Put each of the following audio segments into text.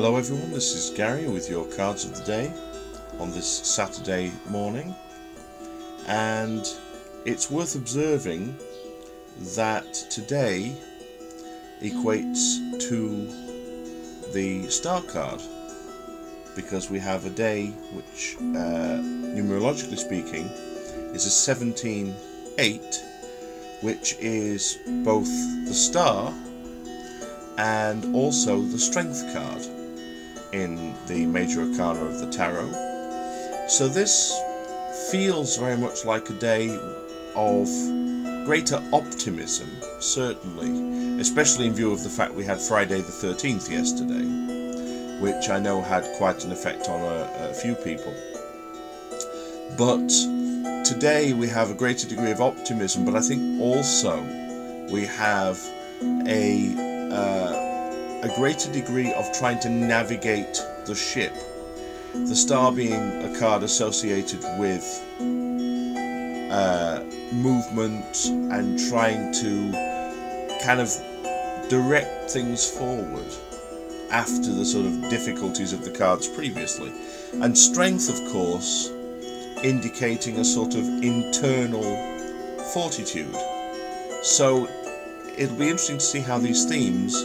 Hello everyone, this is Gary with your cards of the day on this Saturday morning, and it's worth observing that today equates to the star card because we have a day which, numerologically speaking, is a 17-8, which is both the star and also the strength card in the major arcana of the tarot. So this feels very much like a day of greater optimism, certainly, especially in view of the fact we had Friday the 13th yesterday, which I know had quite an effect on a few people. But today we have a greater degree of optimism, but I think also we have a greater degree of trying to navigate the ship. The star being a card associated with movement and trying to kind of direct things forward after the sort of difficulties of the cards previously. And strength, of course, indicating a sort of internal fortitude. So it'll be interesting to see how these themes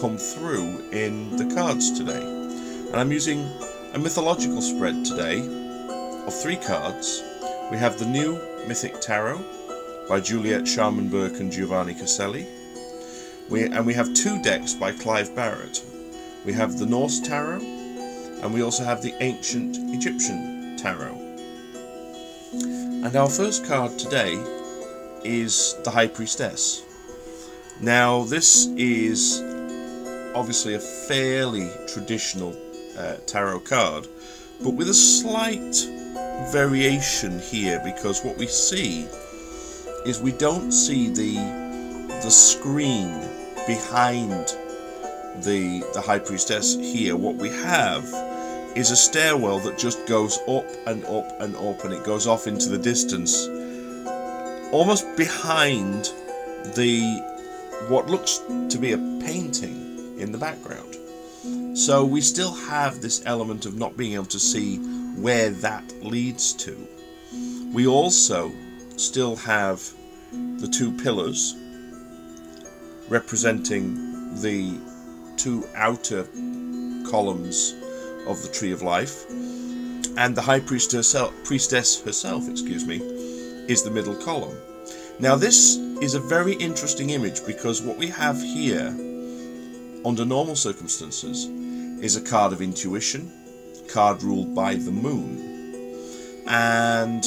come through in the cards today. And I'm using a mythological spread today of 3 cards. We have the New Mythic Tarot by Juliet Sharman-Burke and Giovanni Caselli. We have 2 decks by Clive Barrett. We have the Norse Tarot, and we also have the Ancient Egyptian Tarot. And our first card today is the High Priestess. Now, this is obviously a fairly traditional tarot card, but with a slight variation here, because what we see is we don't see the screen behind the High Priestess here. What we have is a stairwell that just goes up and up and up, and it goes off into the distance, almost behind what looks to be a painting in the background. So we still have this element of not being able to see where that leads to. We also still have the 2 pillars representing the 2 outer columns of the Tree of Life, and the High Priestess herself, is the middle column. Now this is a very interesting image, because what we have here under normal circumstances is a card of intuition, card ruled by the moon, and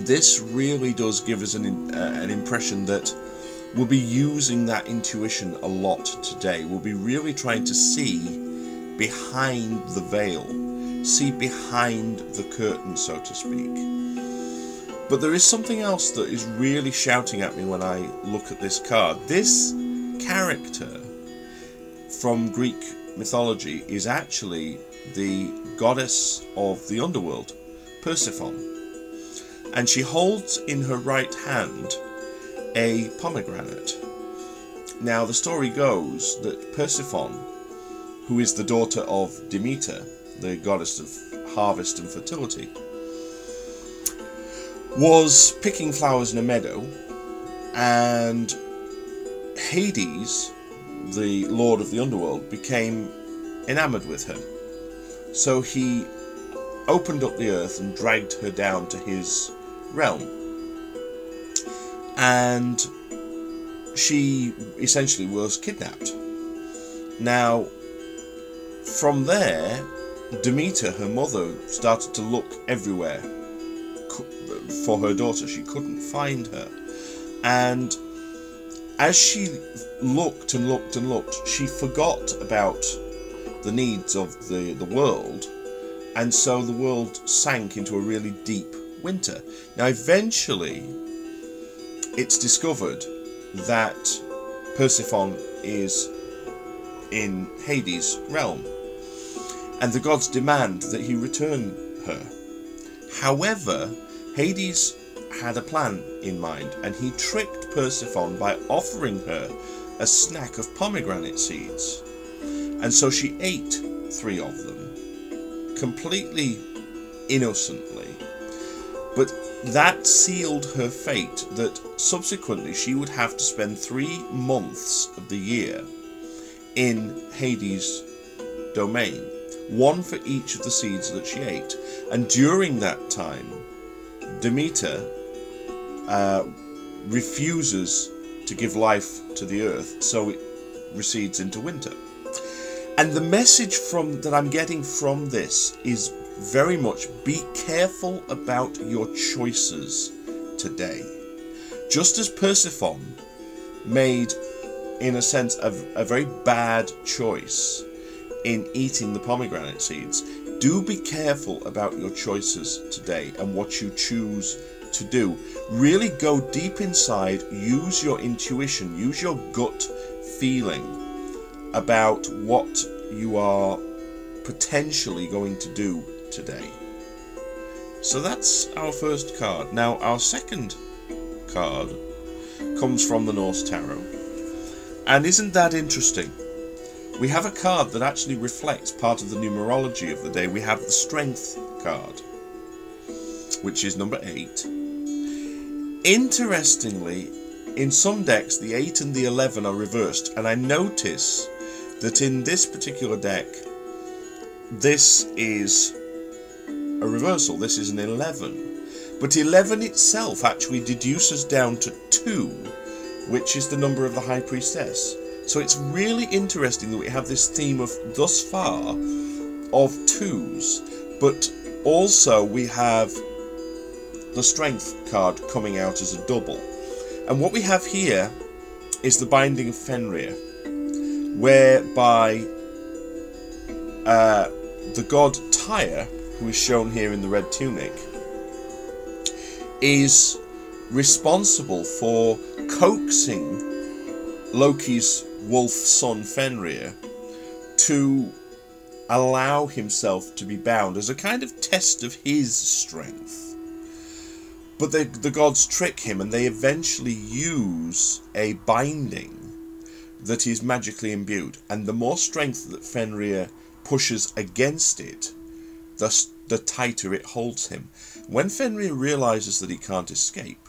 this really does give us an impression that we'll be using that intuition a lot today. We'll be really trying to see behind the veil, see behind the curtain, so to speak. But there is something else that is really shouting at me when I look at this card. This character from Greek mythology is actually the goddess of the underworld, Persephone. And she holds in her right hand a pomegranate. Now the story goes that Persephone, who is the daughter of Demeter, the goddess of harvest and fertility, was picking flowers in a meadow, and Hades, the lord of the underworld, became enamored with her. So he opened up the earth and dragged her down to his realm, and she essentially was kidnapped. Now, from there, Demeter, her mother, started to look everywhere for her daughter. She couldn't find her, and as she looked and looked and looked, she forgot about the needs of the world, and so the world sank into a really deep winter. Now eventually it's discovered that Persephone is in Hades' realm, and the gods demand that he return her. However, Hades had a plan in mind, and he tricked Persephone by offering her a snack of pomegranate seeds. And so she ate 3 of them, completely innocently. But that sealed her fate, that subsequently she would have to spend 3 months of the year in Hades' domain, 1 for each of the seeds that she ate. And during that time, Demeter refuses to give life to the earth, so it recedes into winter. And the message that I'm getting from this is very much, be careful about your choices today. Just as Persephone made, in a sense, a very bad choice in eating the pomegranate seeds, do be careful about your choices today and what you choose to do. Really go deep inside, use your intuition, use your gut feeling about what you are potentially going to do today. So that's our first card. Now our second card comes from the Norse Tarot. And isn't that interesting? We have a card that actually reflects part of the numerology of the day. We have the Strength card, which is number 8. Interestingly, in some decks the 8 and the 11 are reversed, and I notice that in this particular deck this is a reversal. This is an 11, but 11 itself actually deduces down to 2, which is the number of the High Priestess. So it's really interesting that we have this theme of, thus far, of 2s, but also we have the Strength card coming out as a double. And what we have here is the Binding of Fenrir, whereby the god Tyr, who is shown here in the red tunic, is responsible for coaxing Loki's wolf son Fenrir to allow himself to be bound as a kind of test of his strength. But the gods trick him, and they eventually use a binding that is magically imbued, and the more strength that Fenrir pushes against it, the tighter it holds him. When Fenrir realizes that he can't escape,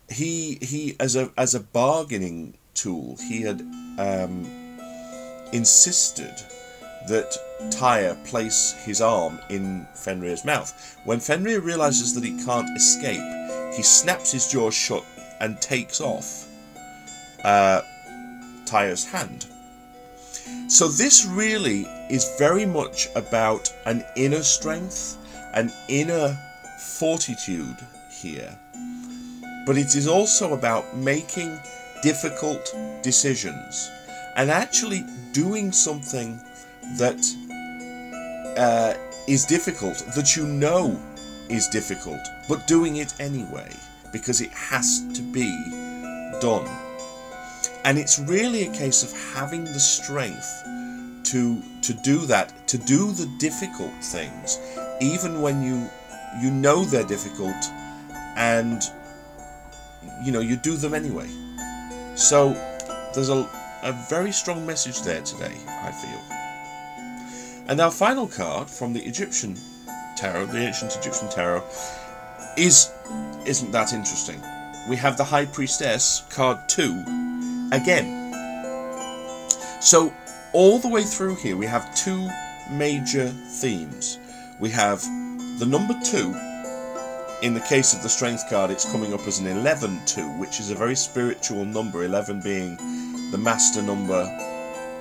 he as a bargaining tool, he had insisted that Tyr place his arm in Fenrir's mouth. When Fenrir realizes that he can't escape, he snaps his jaws shut and takes off Tyr's hand. So this really is very much about an inner strength, an inner fortitude here. But it is also about making difficult decisions and actually doing something that is difficult, that you know is difficult, but doing it anyway because it has to be done. And it's really a case of having the strength to do that, to do the difficult things, even when you know they're difficult, and you do them anyway. So there's a very strong message there today, I feel. And our final card from the Egyptian tarot, the ancient Egyptian tarot, isn't that interesting. We have the High Priestess, card 2, again. So all the way through here we have 2 major themes. We have the number 2. In the case of the Strength card, it's coming up as an 11-2, which is a very spiritual number, 11 being the master number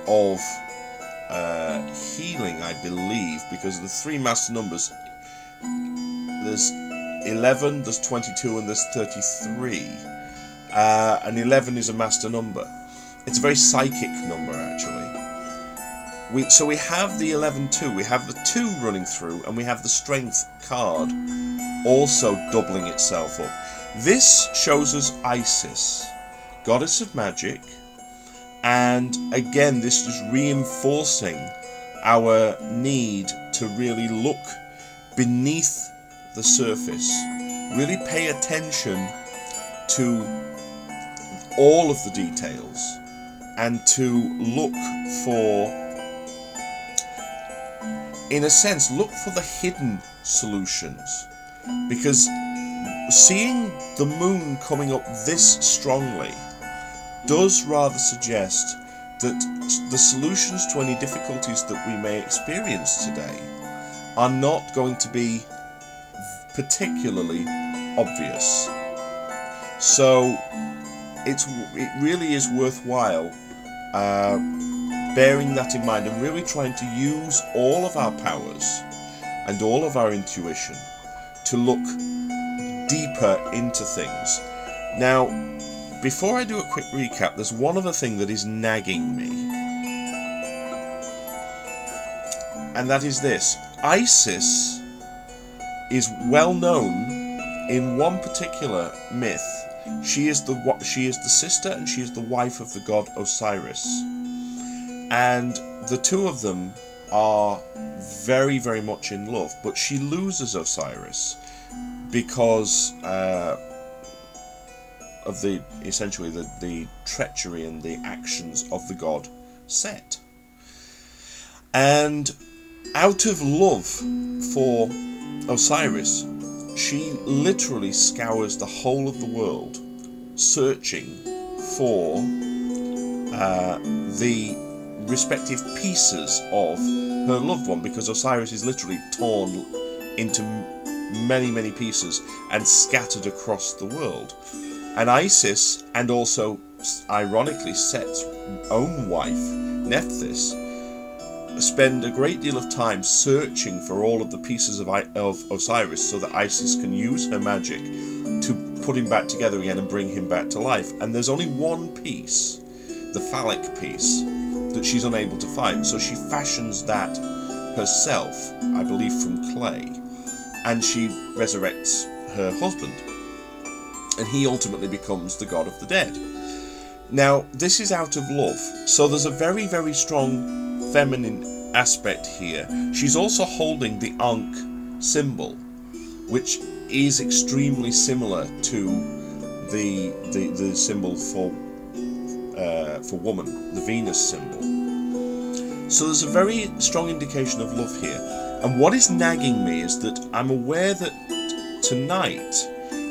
of healing, I believe, because of the 3 master numbers. There's 11, there's 22, and there's 33. And 11 is a master number. It's a very psychic number, actually. So we have the 11-2, we have the 2 running through, and we have the Strength card also doubling itself up. This shows us Isis, goddess of magic, and again this is reinforcing our need to really look beneath the surface, really pay attention to all of the details, and to look for in a sense, look for the hidden solutions, because seeing the moon coming up this strongly does rather suggest that the solutions to any difficulties that we may experience today are not going to be particularly obvious. So it really is worthwhile bearing that in mind and really trying to use all of our powers and all of our intuition to look deeper into things. Now, before I do a quick recap, there's one other thing that is nagging me, and that is this. Isis is well known in one particular myth. She is the sister and she is the wife of the god Osiris, and the two of them are very, very much in love, but she loses Osiris because of essentially the treachery and the actions of the god Set. And out of love for Osiris, she literally scours the whole of the world searching for the respective pieces of her loved one, because Osiris is literally torn into many, many pieces and scattered across the world. And Isis, and also ironically Set's own wife, Nephthys, spend a great deal of time searching for all of the pieces of Osiris so that Isis can use her magic to put him back together again and bring him back to life. And there's only one piece, the phallic piece, that she's unable to find. So she fashions that herself, I believe from clay, and she resurrects her husband. And he ultimately becomes the god of the dead. Now, this is out of love. So there's a very, very strong feminine aspect here. She's also holding the Ankh symbol, which is extremely similar to the symbol for woman, the Venus symbol. So there's a very strong indication of love here. And what is nagging me is that I'm aware that tonight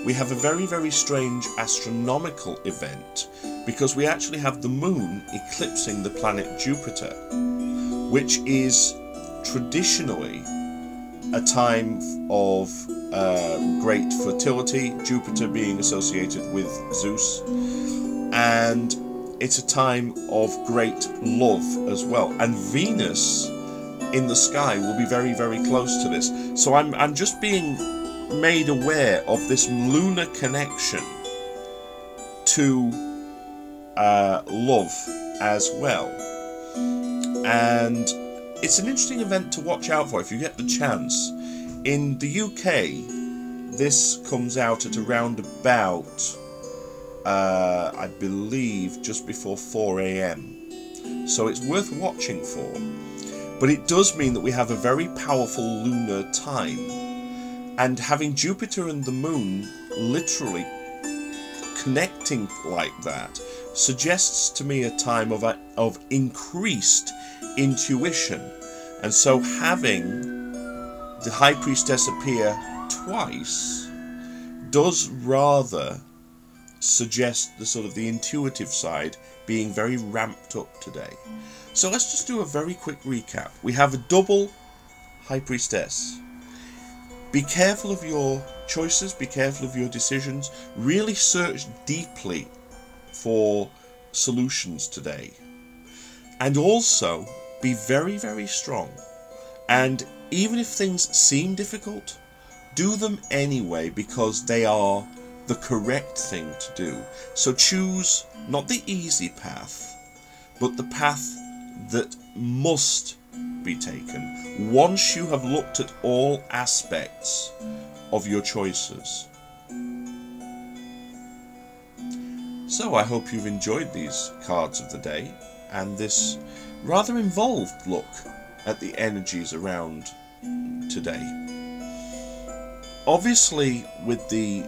we have a very, very strange astronomical event, because we actually have the moon eclipsing the planet Jupiter, which is traditionally a time of great fertility, Jupiter being associated with Zeus, and it's a time of great love as well. And Venus in the sky will be very, very close to this. So I'm just being made aware of this lunar connection to love as well. And it's an interesting event to watch out for if you get the chance. In the UK, this comes out at around about, I believe, just before 4 AM. So it's worth watching for. But it does mean that we have a very powerful lunar time. And having Jupiter and the moon literally connecting like that suggests to me a time of increased intuition. And so having the High Priestess appear twice does rather suggest the sort of the intuitive side being very ramped up today. So let's just do a very quick recap. We have a double High Priestess. Be careful of your choices, be careful of your decisions, really search deeply for solutions today. And also be very, very strong. And even if things seem difficult, do them anyway, because they are the correct thing to do. So choose not the easy path, but the path that must be taken once you have looked at all aspects of your choices. So I hope you've enjoyed these cards of the day and this rather involved look at the energies around today. Obviously, with the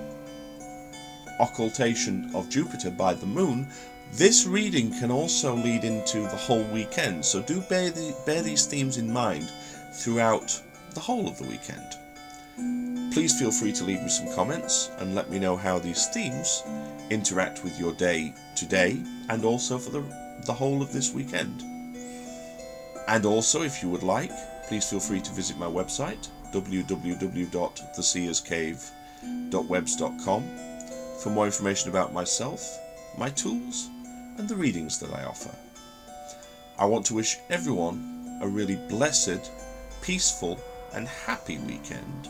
occultation of Jupiter by the moon, this reading can also lead into the whole weekend, so do bear these themes in mind throughout the whole of the weekend. Please feel free to leave me some comments and let me know how these themes interact with your day today and also for the whole of this weekend. And also, if you would like, please feel free to visit my website www.theseerscave.webs.com for more information about myself, my tools and the readings that I offer. I want to wish everyone a really blessed, peaceful and happy weekend,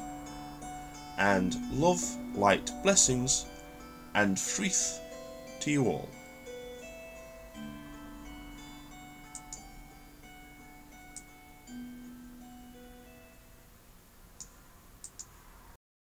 and love, light, blessings and frith to you all.